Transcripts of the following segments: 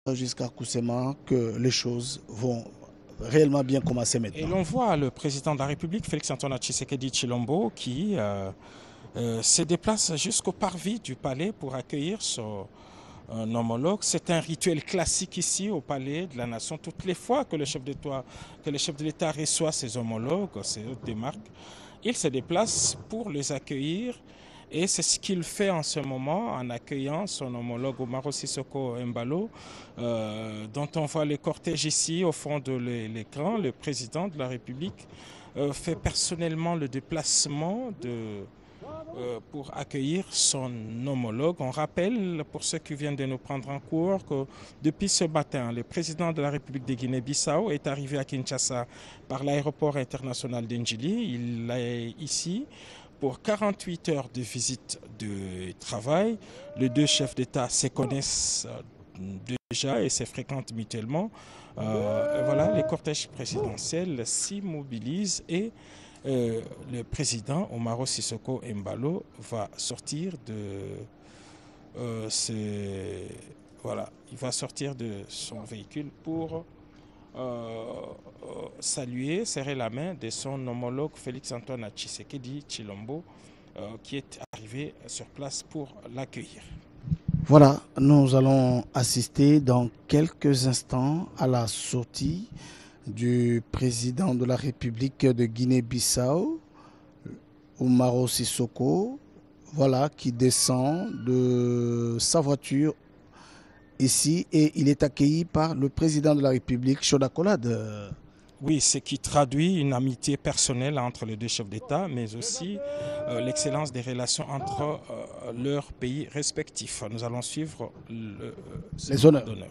jusqu'à Koussema que les choses vont réellement bien commencer Et maintenant. l'on voit le président de la République, Félix-Antoine Tshisekedi Tshilombo, qui se déplace jusqu'au parvis du palais pour accueillir son homologue. C'est un rituel classique ici au palais de la nation. Toutes les fois que le chef de l'État reçoit ses homologues, ses hôtes des marques, il se déplace pour les accueillir. Et c'est ce qu'il fait en ce moment en accueillant son homologue Umaro Sissoko Embalo, dont on voit les cortèges ici au fond de l'écran. Le président de la République fait personnellement le déplacement pour accueillir son homologue. On rappelle, pour ceux qui viennent de nous prendre en cours, que depuis ce matin, le président de la République de Guinée-Bissau est arrivé à Kinshasa par l'aéroport international d'Ndjili. Il est ici pour 48 heures de visite de travail. Les deux chefs d'État se connaissent déjà et se fréquentent mutuellement. Voilà, les cortèges présidentiels s'y mobilisent et le président Omaro Sissoko Embalo va sortir de voilà, il va sortir de son véhicule pour saluer, serrer la main de son homologue Félix-Antoine Tshisekedi Tshilombo, qui est arrivé sur place pour l'accueillir. Voilà, nous allons assister dans quelques instants à la sortie du président de la République de Guinée-Bissau, Umaro Sissoko, voilà, qui descend de sa voiture ici et il est accueilli par le président de la République, Choda Kolade. Oui, ce qui traduit une amitié personnelle entre les deux chefs d'État, mais aussi l'excellence des relations entre leurs pays respectifs. Nous allons suivre le Les cérémonie honneurs. d'honneur.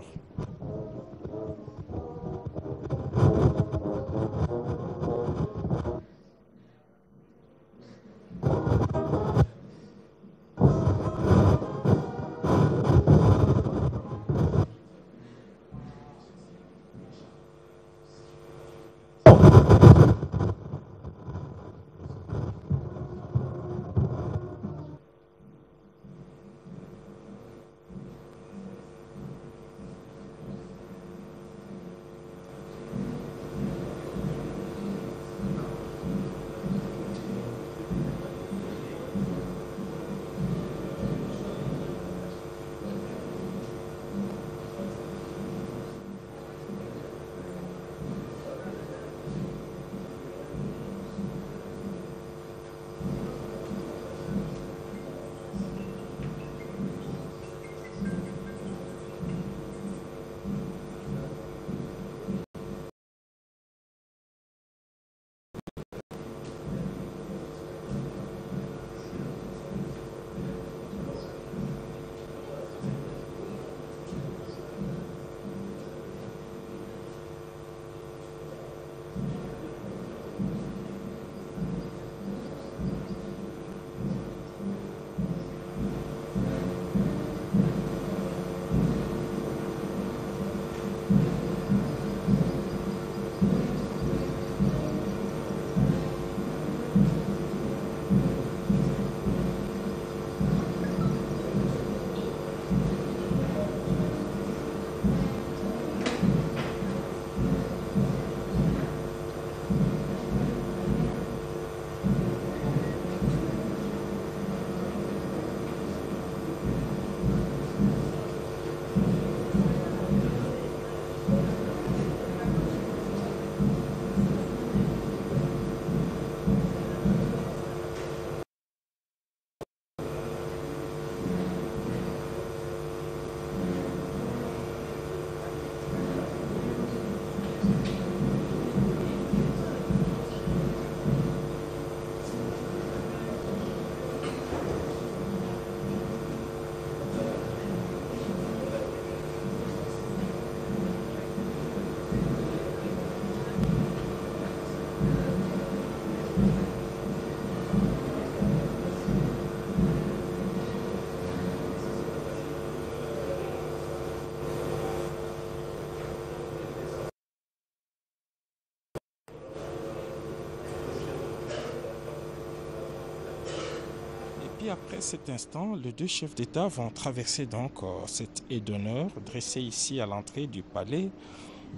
puis après cet instant, les deux chefs d'État vont traverser donc cette haie d'honneur dressée ici à l'entrée du palais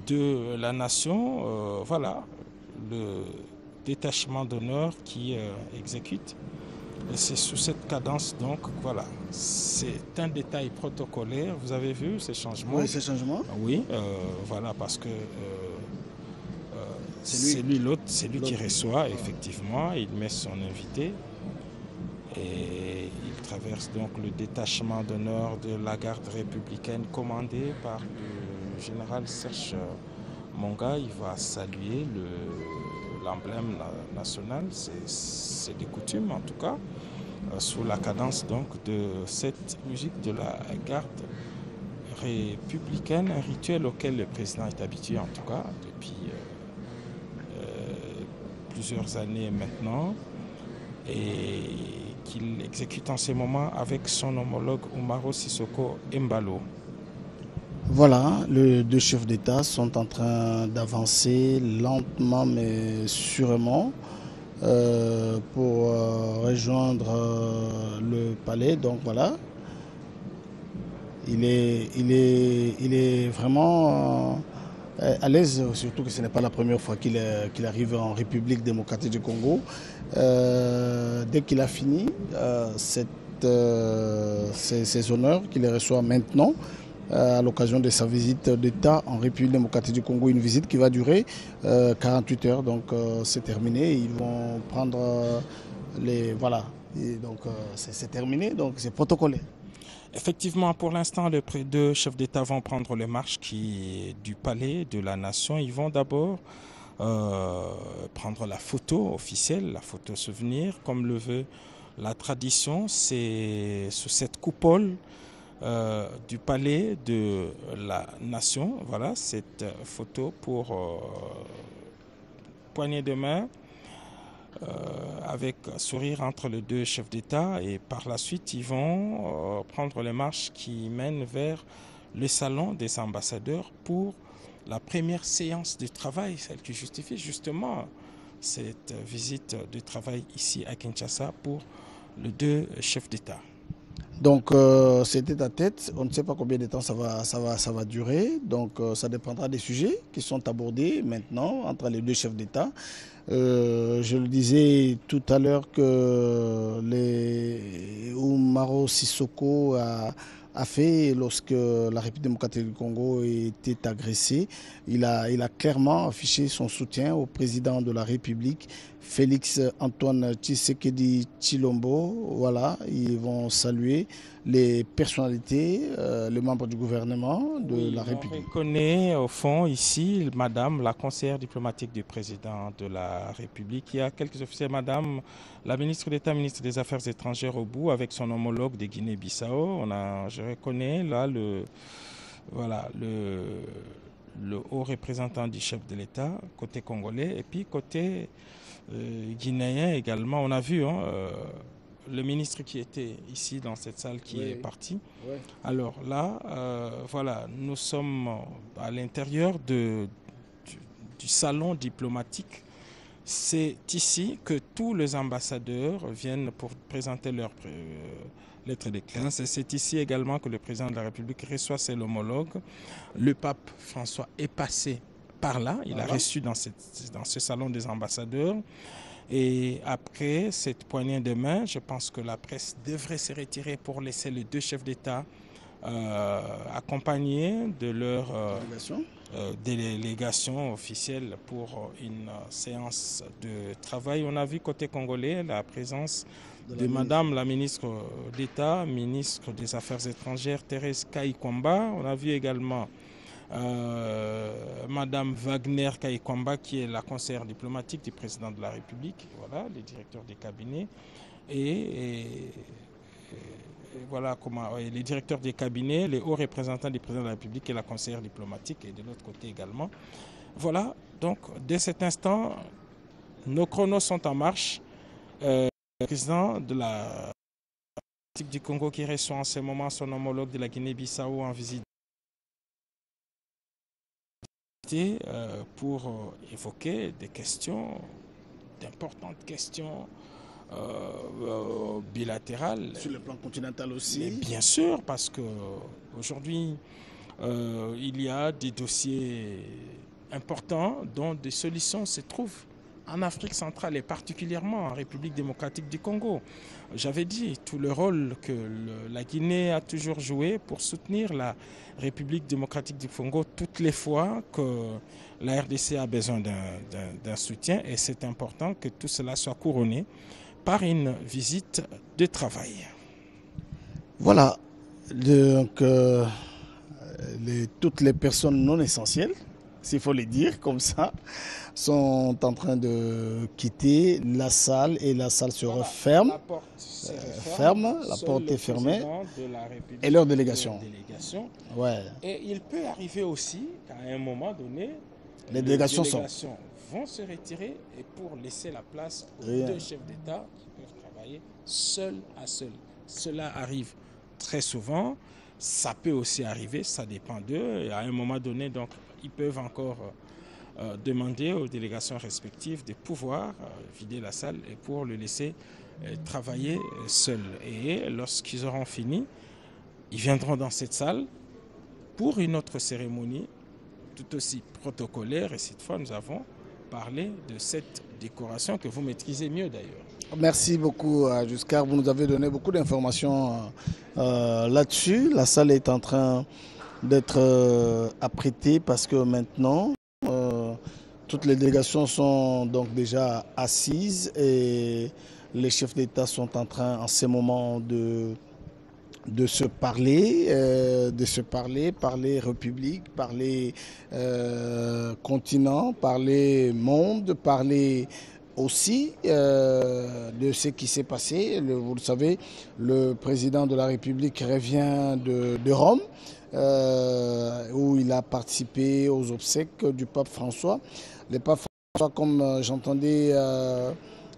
de la nation. Voilà, le détachement d'honneur qui exécute. Et c'est sous cette cadence, donc voilà, c'est un détail protocolaire. Vous avez vu ces changements? Oui, ces changements. Oui, voilà, parce que c'est lui l'autre, c'est lui qui reçoit, effectivement, il met son invité et il traverse donc le détachement d'honneur de la garde républicaine commandé par le général Serge Monga. Il va saluer l'emblème national, c'est des coutumes en tout cas, sous la cadence donc de cette musique de la garde républicaine, un rituel auquel le président est habitué en tout cas depuis plusieurs années maintenant et qu'il exécute en ce moment avec son homologue Umaro Sissoko Embalo. Voilà, les deux chefs d'État sont en train d'avancer lentement mais sûrement pour rejoindre le palais. Donc voilà, il est vraiment à l'aise, surtout que ce n'est pas la première fois qu'il arrive en République démocratique du Congo. Dès qu'il a fini ces honneurs qu'il reçoit maintenant, à l'occasion de sa visite d'État en République démocratique du Congo, une visite qui va durer 48 heures, donc c'est terminé. Ils vont prendre les... Voilà, et donc c'est terminé, donc c'est protocolaire. Effectivement, pour l'instant, les deux chefs d'État vont prendre les marches du palais de la nation. Ils vont d'abord prendre la photo officielle, la photo souvenir, comme le veut la tradition. C'est sous cette coupole du palais de la nation. Voilà, cette photo pour poignée de main. Avec sourire entre les deux chefs d'État et par la suite ils vont prendre les marches qui mènent vers le salon des ambassadeurs pour la première séance de travail, celle qui justifie justement cette visite de travail ici à Kinshasa pour les deux chefs d'État. Donc c'est tête à tête, on ne sait pas combien de temps ça va durer, donc ça dépendra des sujets qui sont abordés maintenant entre les deux chefs d'État. Je le disais tout à l'heure que Umaro Sissoko a fait lorsque la République démocratique du Congo était agressée. Il a clairement affiché son soutien au président de la République, Félix Antoine Tshisekedi Tshilombo. Voilà, ils vont saluer les personnalités, les membres du gouvernement de la République. On reconnaît au fond ici Madame la conseillère diplomatique du président de la République. Il y a quelques officiers, Madame la ministre d'État, ministre des Affaires étrangères au bout, avec son homologue de Guinée-Bissau. Je reconnais là le haut représentant du chef de l'État, côté congolais, et puis côté guinéen également. On a vu le ministre qui était ici dans cette salle qui est parti. Oui. Alors là, voilà, nous sommes à l'intérieur du salon diplomatique. C'est ici que tous les ambassadeurs viennent pour présenter leur lettre de créance. Et c'est ici également que le président de la République reçoit ses homologues. Le pape François est passé par là. Il a reçu dans ce salon des ambassadeurs. Et après cette poignée de main, je pense que la presse devrait se retirer pour laisser les deux chefs d'État accompagnés de leur délégation officielle pour une séance de travail. On a vu côté congolais la présence de Madame la ministre d'État, ministre des Affaires étrangères, Thérèse Kayikwamba. On a vu également Madame Wagner Kayikwamba, qui est la conseillère diplomatique du président de la République, voilà, les directeurs des cabinets, et voilà comment les directeurs des cabinets, les hauts représentants du président de la République et la conseillère diplomatique, et de l'autre côté également. Voilà, donc dès cet instant, nos chronos sont en marche. Le président de la République du Congo qui reçoit en ce moment son homologue de la Guinée-Bissau en visite pour évoquer des questions, d'importantes questions bilatérales. Sur le plan continental aussi. Mais bien sûr, parce qu'aujourd'hui, il y a des dossiers importants dont des solutions se trouvent en Afrique centrale et particulièrement en République démocratique du Congo. J'avais dit tout le rôle que la Guinée a toujours joué pour soutenir la République démocratique du Congo toutes les fois que la RDC a besoin d'un soutien, et c'est important que tout cela soit couronné par une visite de travail. Voilà, donc toutes les personnes non essentielles, s'il faut le dire comme ça, sont en train de quitter la salle et la salle se referme. La porte se referme, la porte est fermée. De et leur délégation. Ouais. Et il peut arriver aussi qu'à un moment donné, les délégations vont se retirer et pour laisser la place aux deux chefs d'État qui peuvent travailler seul à seul. Cela arrive très souvent. Ça peut aussi arriver, ça dépend d'eux. Et à un moment donné, donc, ils peuvent encore demander aux délégations respectives de pouvoir vider la salle et pour le laisser travailler seul. Et lorsqu'ils auront fini, ils viendront dans cette salle pour une autre cérémonie tout aussi protocolaire. Et cette fois, nous avons parlé de cette décoration que vous maîtrisez mieux d'ailleurs. Merci beaucoup, Giscard. Vous nous avez donné beaucoup d'informations là-dessus. La salle est en train d'être apprêtée parce que maintenant, toutes les délégations sont donc déjà assises et les chefs d'État sont en train, en ce moment, de se parler, parler République, parler continent, parler monde, parler aussi de ce qui s'est passé. Vous le savez, le président de la République revient de Rome, où il a participé aux obsèques du pape François. Le pape François, comme j'entendais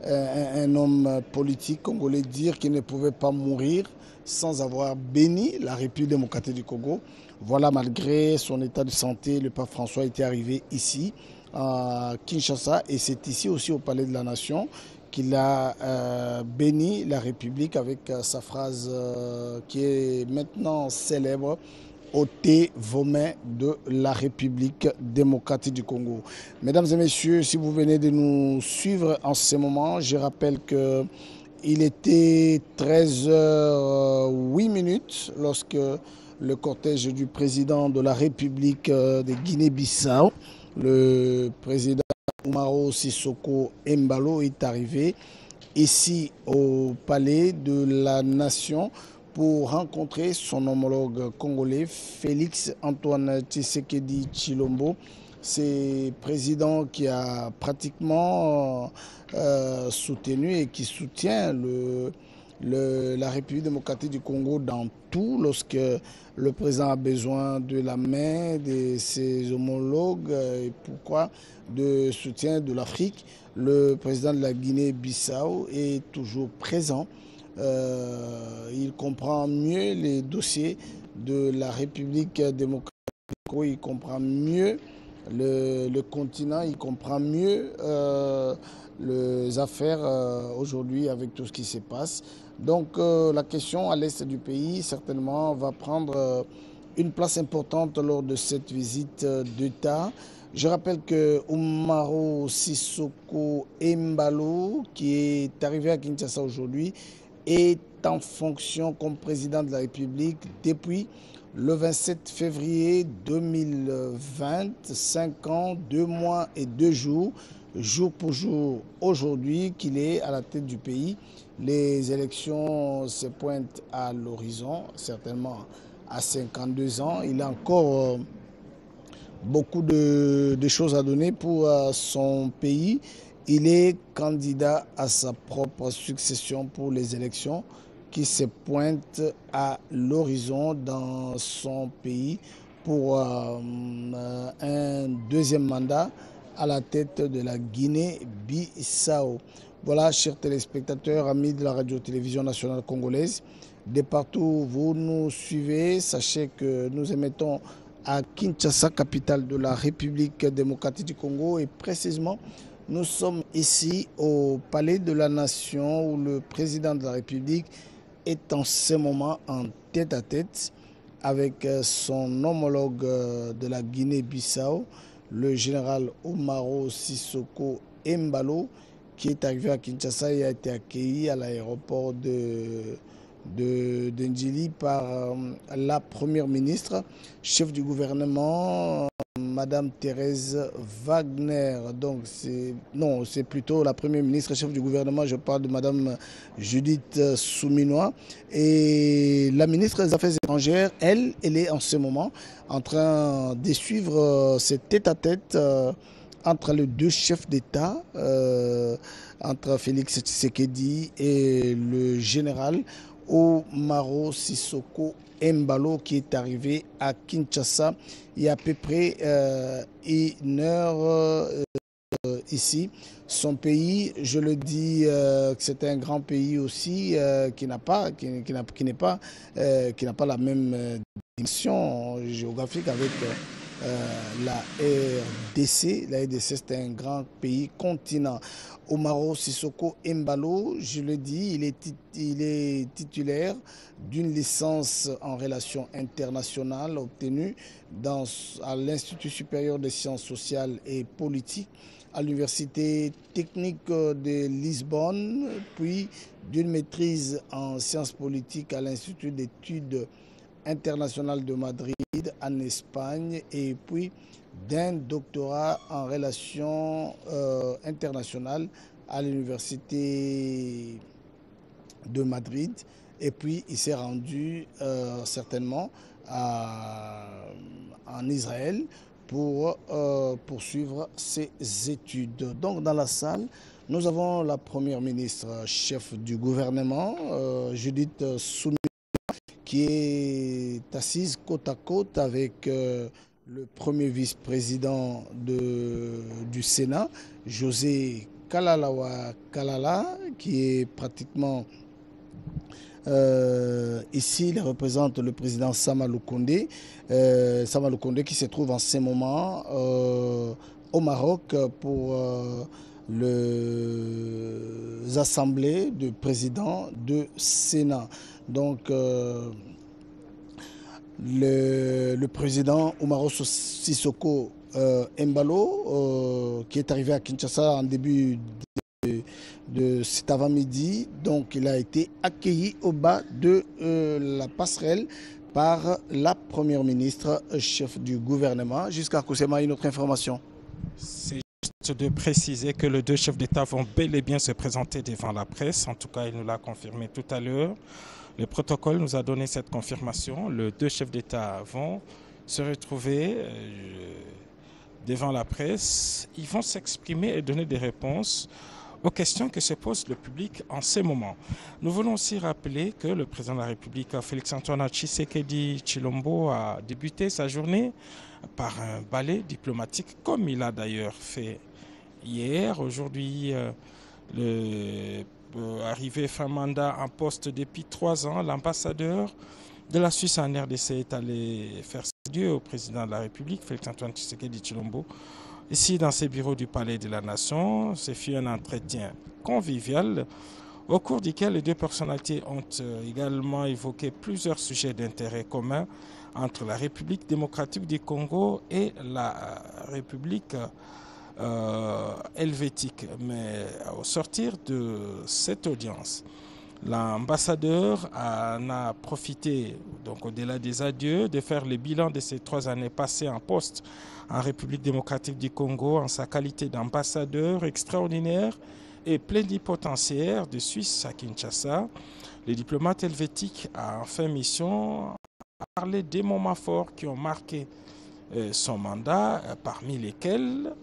un homme politique congolais dire qu'il ne pouvait pas mourir sans avoir béni la République démocratique du Congo. Voilà, malgré son état de santé, le pape François était arrivé ici, à Kinshasa, et c'est ici aussi au Palais de la Nation qu'il a béni la République avec sa phrase qui est maintenant célèbre: ôtez vos mains de la République démocratique du Congo. Mesdames et messieurs, si vous venez de nous suivre en ce moment, je rappelle que il était 13h08 lorsque le cortège du président de la République de Guinée-Bissau, le président Umaro Sissoko Embalo, est arrivé ici au Palais de la Nation pour rencontrer son homologue congolais Félix Antoine Tshisekedi Tshilombo. C'est le président qui a pratiquement soutenu et qui soutient la République démocratique du Congo dans tout. Lorsque le président a besoin de la main de ses homologues, et pourquoi de soutien de l'Afrique, le président de la Guinée-Bissau est toujours présent. Il comprend mieux les dossiers de la République démocratique du Congo, il comprend mieux le continent, il comprend mieux les affaires aujourd'hui avec tout ce qui se passe. Donc la question à l'est du pays certainement va prendre une place importante lors de cette visite d'État. Je rappelle que Umaro Sissoko Embalo, qui est arrivé à Kinshasa aujourd'hui, est en fonction comme président de la République depuis le 27 février 2020, 5 ans, 2 mois et 2 jours, jour pour jour, aujourd'hui qu'il est à la tête du pays. Les élections se pointent à l'horizon, certainement à 52 ans. Il a encore beaucoup de choses à donner pour son pays. Il est candidat à sa propre succession pour les élections qui se pointent à l'horizon dans son pays pour un deuxième mandat à la tête de la Guinée-Bissau. Voilà, chers téléspectateurs, amis de la radio-télévision nationale congolaise, de partout où vous nous suivez, sachez que nous émettons à Kinshasa, capitale de la République démocratique du Congo, et précisément Nous sommes ici au Palais de la Nation où le président de la République est en ce moment en tête-à-tête avec son homologue de la Guinée-Bissau, le général Umaro Sissoko Embalo, qui est arrivé à Kinshasa et a été accueilli à l'aéroport de Ndjili par la première ministre, chef du gouvernement, Madame Thérèse Wagner. Donc c'est plutôt la première ministre, chef du gouvernement. Je parle de Madame Judith Souminois. Et la ministre des Affaires étrangères, elle est en ce moment en train de suivre cet tête-à-tête entre les deux chefs d'État, entre Félix Tshisekedi et le général Umaro Sissoko Embalo, qui est arrivé à Kinshasa il y a à peu près une heure ici. Son pays, je le dis, que c'est un grand pays aussi qui n'a pas la même dimension géographique avec la RDC. La RDC, c'est un grand pays continent. Umaro Sissoko Embalo, je le dis, il est titulaire d'une licence en relations internationales obtenue à l'Institut supérieur des sciences sociales et politiques à l'Université technique de Lisbonne, puis d'une maîtrise en sciences politiques à l'Institut d'études internationales de Madrid en Espagne, et puis d'un doctorat en relations internationales à l'Université de Madrid. Et puis il s'est rendu certainement en Israël pour poursuivre ses études. Donc dans la salle, nous avons la première ministre, chef du gouvernement, Judith Souminoua, qui est assise côte à côte avec le premier vice-président du Sénat, José Kalalawa Kalala, qui est pratiquement ici, il représente le président Sama Lukonde, qui se trouve en ce moment au Maroc pour les assemblées de présidents de Sénat. Donc, le président Umaro Sissoko Embalo, qui est arrivé à Kinshasa en début de cet avant-midi, donc il a été accueilli au bas de la passerelle par la première ministre, chef du gouvernement. Jusqu'à Koussema, une autre information. C'est juste de préciser que les deux chefs d'État vont bel et bien se présenter devant la presse. En tout cas, il nous l'a confirmé tout à l'heure. Le protocole nous a donné cette confirmation. Les deux chefs d'État vont se retrouver devant la presse. Ils vont s'exprimer et donner des réponses aux questions que se pose le public en ce moment. Nous voulons aussi rappeler que le président de la République, Félix-Antoine Tshisekedi Tshilombo, a débuté sa journée par un ballet diplomatique, comme il a d'ailleurs fait hier. Aujourd'hui, arrivé fin mandat en poste depuis 3 ans, l'ambassadeur de la Suisse en RDC est allé faire ses adieux au président de la République, Félix-Antoine Tshisekedi Tshilombo, ici dans ces bureaux du Palais de la Nation. Ce fut un entretien convivial au cours duquel les deux personnalités ont également évoqué plusieurs sujets d'intérêt commun entre la République démocratique du Congo et la République helvétique. Mais au sortir de cette audience, l'ambassadeur en a profité, donc au-delà des adieux, de faire le bilan de ces 3 années passées en poste en République démocratique du Congo en sa qualité d'ambassadeur extraordinaire et plénipotentiaire de Suisse à Kinshasa. Le diplomate helvétique a en fin mission parlé des moments forts qui ont marqué son mandat, parmi lesquels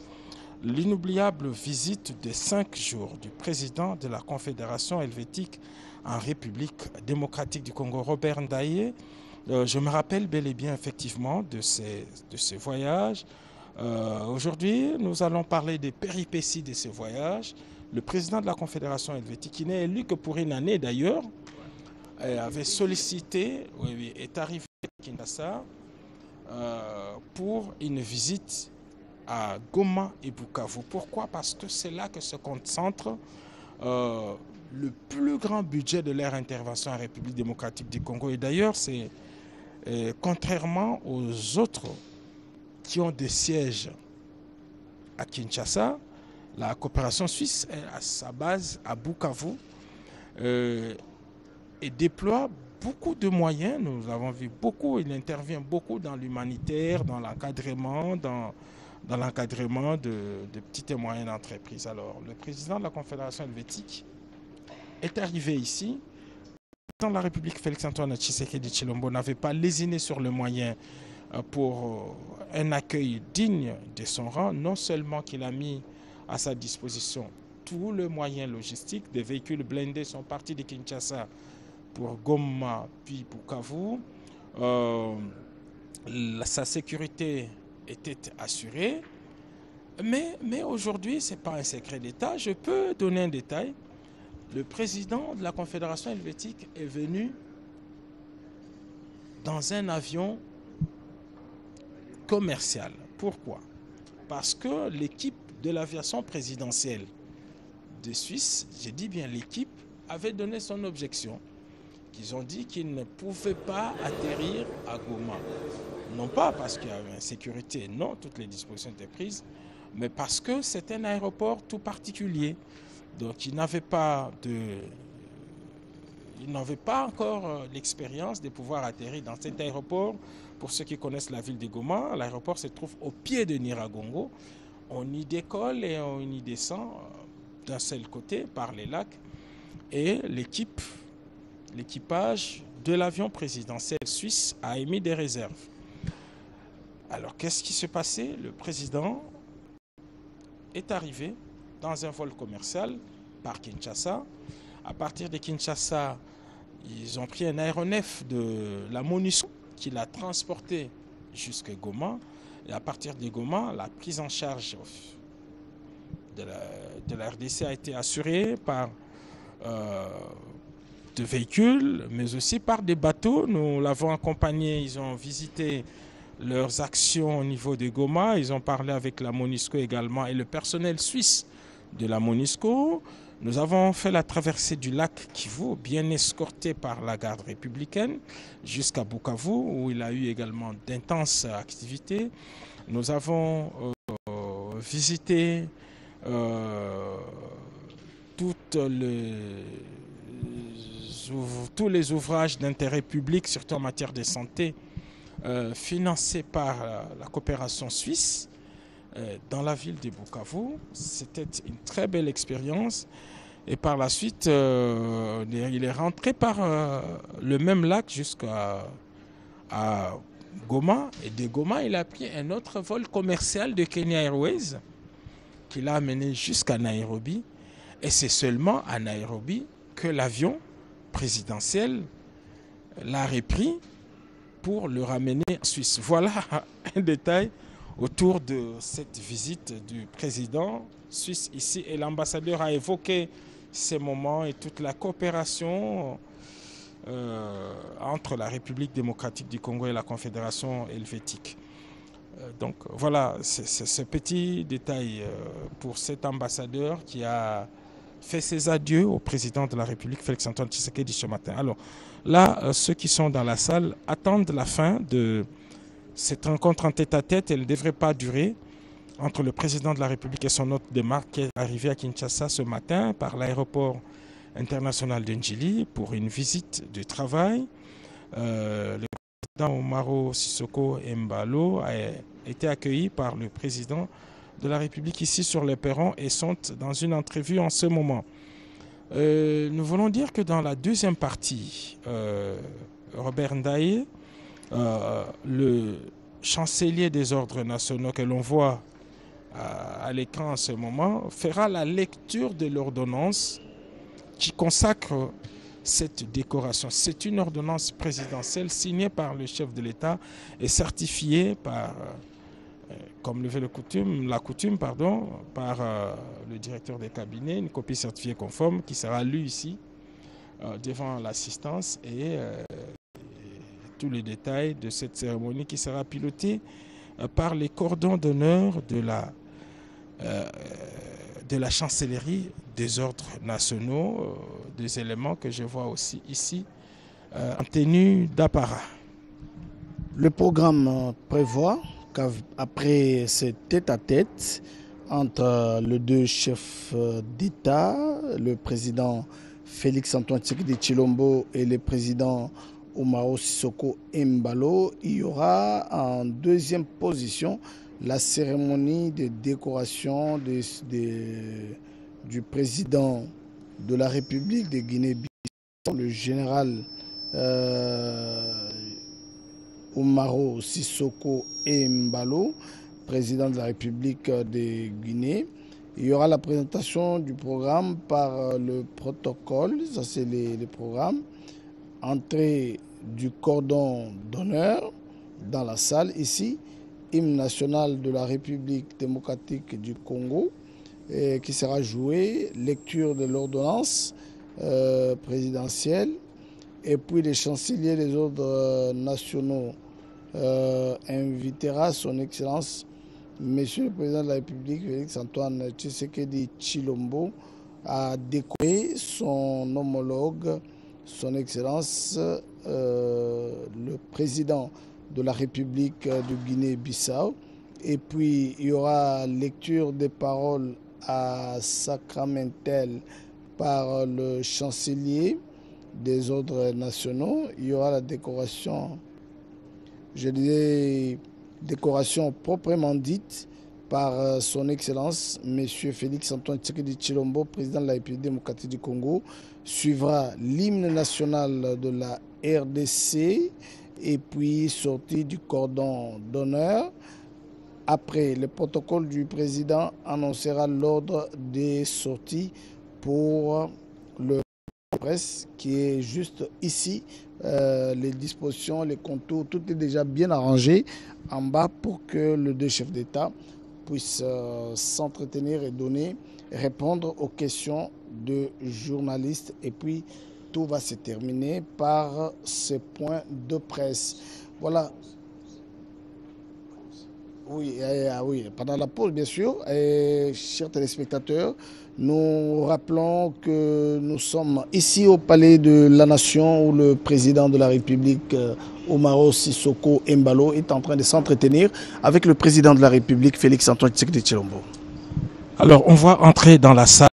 l'inoubliable visite de 5 jours du président de la Confédération helvétique en République démocratique du Congo, Robert Ndaye. Je me rappelle bel et bien effectivement de ces voyages. Aujourd'hui, nous allons parler des péripéties de ces voyages. Le président de la Confédération helvétique, qui n'est élu que pour une année d'ailleurs, avait sollicité, est arrivé à Kinshasa pour une visite à Goma et Bukavu. Pourquoi? Parce que c'est là que se concentre le plus grand budget de leur intervention en République démocratique du Congo. Et d'ailleurs, c'est contrairement aux autres qui ont des sièges à Kinshasa, la coopération suisse est à sa base à Bukavu et déploie beaucoup de moyens. Nous avons vu beaucoup, il intervient beaucoup dans l'humanitaire, dans l'encadrement, dans l'encadrement de petites et moyennes entreprises. Alors, le président de la Confédération helvétique est arrivé ici. Le président de la République, Félix-Antoine Tshisekedi Tshilombo, n'avait pas lésiné sur le moyen pour un accueil digne de son rang. Non seulement qu'il a mis à sa disposition tous les moyens logistiques, des véhicules blindés sont partis de Kinshasa pour Goma puis Bukavu. Sa sécurité était assurée. Mais aujourd'hui, ce n'est pas un secret d'État. Je peux donner un détail. Le président de la Confédération helvétique est venu dans un avion commercial. Pourquoi? Parce que l'équipe de l'aviation présidentielle de Suisse, j'ai dit bien l'équipe, avait donné son objection. Qu'ils ont dit qu'ils ne pouvaient pas atterrir à Goma. Non pas parce qu'il y avait insécurité, non, toutes les dispositions étaient prises, mais parce que c'est un aéroport tout particulier. Donc ils n'avaient pas encore l'expérience de pouvoir atterrir dans cet aéroport. Pour ceux qui connaissent la ville de Goma, l'aéroport se trouve au pied de Nyiragongo. On y décolle et on y descend d'un seul côté par les lacs. Et l'équipage de l'avion présidentiel suisse a émis des réserves. Alors qu'est-ce qui s'est passé? Le président est arrivé dans un vol commercial par Kinshasa. À partir de Kinshasa, ils ont pris un aéronef de la MONUSCO qui l'a transporté jusqu'à Goma. Et à partir de Goma, la prise en charge de la RDC a été assurée par de véhicules, mais aussi par des bateaux. Nous l'avons accompagné, ils ont visité leurs actions au niveau de Goma. Ils ont parlé avec la MONUSCO également et le personnel suisse de la MONUSCO. Nous avons fait la traversée du lac Kivu, bien escorté par la garde républicaine, jusqu'à Bukavu, où il a eu également d'intenses activités. Nous avons visité tous les ouvrages d'intérêt public, surtout en matière de santé, financés par la coopération suisse dans la ville de Bukavu. C'était une très belle expérience. Et par la suite, il est rentré par le même lac jusqu'à Goma. Et de Goma, il a pris un autre vol commercial de Kenya Airways qui l'a amené jusqu'à Nairobi. Et c'est seulement à Nairobi que l'avion présidentiel l'a repris pour le ramener en Suisse. Voilà un détail autour de cette visite du président suisse ici. Et l'ambassadeur a évoqué ces moments et toute la coopération entre la République démocratique du Congo et la Confédération helvétique. Donc voilà, c'est ce petit détail pour cet ambassadeur qui a fait ses adieux au président de la République, Félix-Antoine Tshisekedi, ce matin. Alors là, ceux qui sont dans la salle attendent la fin de cette rencontre en tête-à-tête. Elle ne devrait pas durer, entre le président de la République et son hôte de marque qui est arrivé à Kinshasa ce matin par l'aéroport international de Njili pour une visite de travail. Le président Umaro Sissoko Embalo a été accueilli par le président de la République ici sur le perron et sont dans une entrevue en ce moment. Nous voulons dire que dans la deuxième partie, Robert Ndaye, le chancelier des ordres nationaux que l'on voit à l'écran en ce moment, fera la lecture de l'ordonnance qui consacre cette décoration. C'est une ordonnance présidentielle signée par le chef de l'État et certifiée par, comme le veut la coutume, par le directeur des cabinets, une copie certifiée conforme qui sera lue ici devant l'assistance et tous les détails de cette cérémonie qui sera pilotée par les cordons d'honneur de la chancellerie des ordres nationaux, des éléments que je vois aussi ici en tenue d'apparat. Le programme prévoit qu'après ce tête-à-tête entre les deux chefs d'État, le président Félix-Antoine Tshisekedi Tshilombo et le président Umaro Sissoco Embalo, il y aura en deuxième position la cérémonie de décoration du président de la République de Guinée-Bissau, le général Umaro Sissoco Embalo, président de la République de Guinée. Il y aura la présentation du programme par le protocole, ça c'est les programmes. Entrée du cordon d'honneur dans la salle ici, hymne national de la République démocratique du Congo qui sera joué, lecture de l'ordonnance présidentielle et puis le chancelier des ordres nationaux invitera son Excellence Monsieur le Président de la République Félix-Antoine Tshisekedi Tshilombo à décorer son homologue, son Excellence le Président de la République de Guinée-Bissau. Et puis il y aura lecture des paroles à sacramentel par le chancelier des ordres nationaux. Il y aura la décoration, je dirais, décoration proprement dite par son Excellence, M. Félix-Antoine Tshisekedi Tshilombo, président de la République démocratique du Congo. Suivra l'hymne national de la RDC et puis sortie du cordon d'honneur. Après, le protocole du président annoncera l'ordre des sorties pour le presse qui est juste ici. Les dispositions, les contours, tout est déjà bien arrangé en bas pour que les deux chefs d'État puissent s'entretenir et répondre aux questions de journalistes. Et puis, tout va se terminer par ces points de presse. Voilà. Oui, pendant la pause, bien sûr. Et, chers téléspectateurs, nous rappelons que nous sommes ici au Palais de la Nation où le président de la République, Umaro Sissoco Embalo, est en train de s'entretenir avec le président de la République, Félix-Antoine Tshisekedi Tshilombo. Alors, on voit entrer dans la salle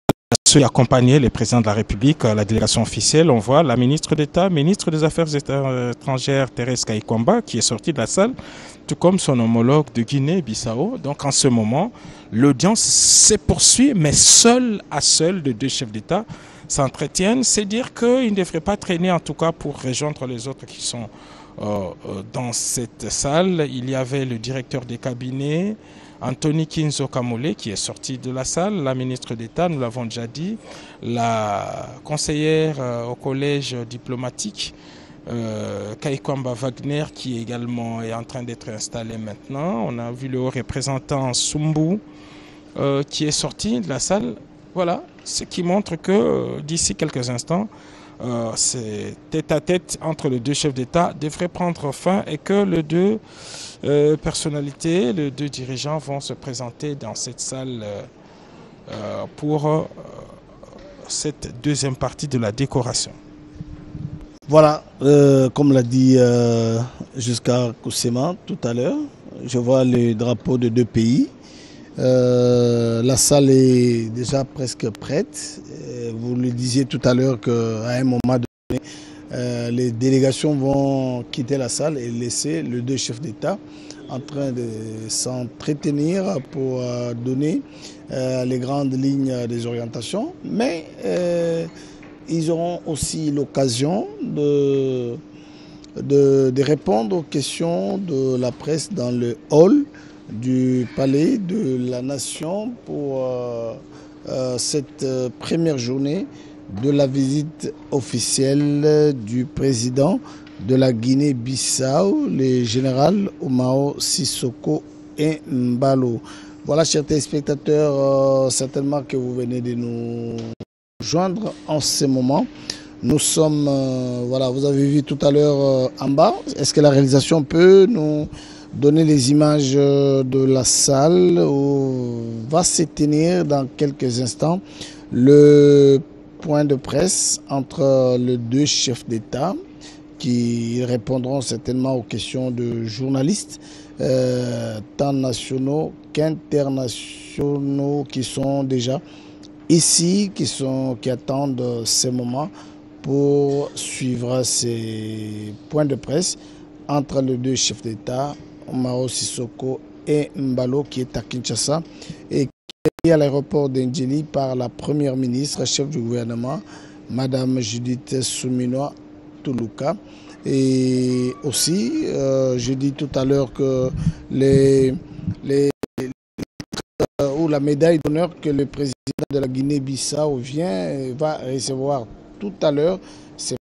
ceux qui accompagnaient le président de la République, la délégation officielle. On voit la ministre d'État, ministre des Affaires étrangères, Thérèse Kayikwamba, qui est sortie de la salle, tout comme son homologue de Guinée-Bissau. Donc en ce moment, l'audience se poursuit, mais seul à seul, les deux chefs d'État s'entretiennent. C'est dire qu'ils ne devraient pas traîner, en tout cas pour rejoindre les autres qui sont dans cette salle. Il y avait le directeur des cabinets, Anthony Kinzo Kamole, qui est sorti de la salle, la ministre d'État, nous l'avons déjà dit, la conseillère au collège diplomatique, Kayikwamba Wagner, qui également est en train d'être installé maintenant. On a vu le haut représentant Sumbu qui est sorti de la salle. Voilà, ce qui montre que d'ici quelques instants, c'est tête-à-tête entre les deux chefs d'État devrait prendre fin et que les deux personnalités, les deux dirigeants vont se présenter dans cette salle pour cette deuxième partie de la décoration. Voilà, comme l'a dit Jusqu'à Koussema tout à l'heure, je vois les drapeaux de deux pays. La salle est déjà presque prête. Vous le disiez tout à l'heure qu'à un moment donné, les délégations vont quitter la salle et laisser les deux chefs d'État en train de s'entretenir pour donner les grandes lignes des orientations. Mais ils auront aussi l'occasion de répondre aux questions de la presse dans le hall du Palais de la Nation pour cette première journée de la visite officielle du président de la Guinée-Bissau, le général Umaro Sissoco Embalo. Voilà, chers téléspectateurs, certainement que vous venez de nous joindre en ce moment. Nous sommes, voilà, vous avez vu tout à l'heure en bas. Est-ce que la réalisation peut nous donner les images de la salle où va se tenir dans quelques instants le point de presse entre les deux chefs d'État qui répondront certainement aux questions de journalistes, tant nationaux qu'internationaux, qui sont déjà ici, qui attendent ces moments pour suivre ces points de presse entre les deux chefs d'État, Mao Sissoko et Mbalo, qui est à Kinshasa, et qui est à l'aéroport d'Indjeli par la première ministre, chef du gouvernement, Madame Judith Suminwa Tuluka. Et aussi, j'ai dit tout à l'heure que ou la médaille d'honneur que le président de la Guinée-Bissau va recevoir tout à l'heure, c'est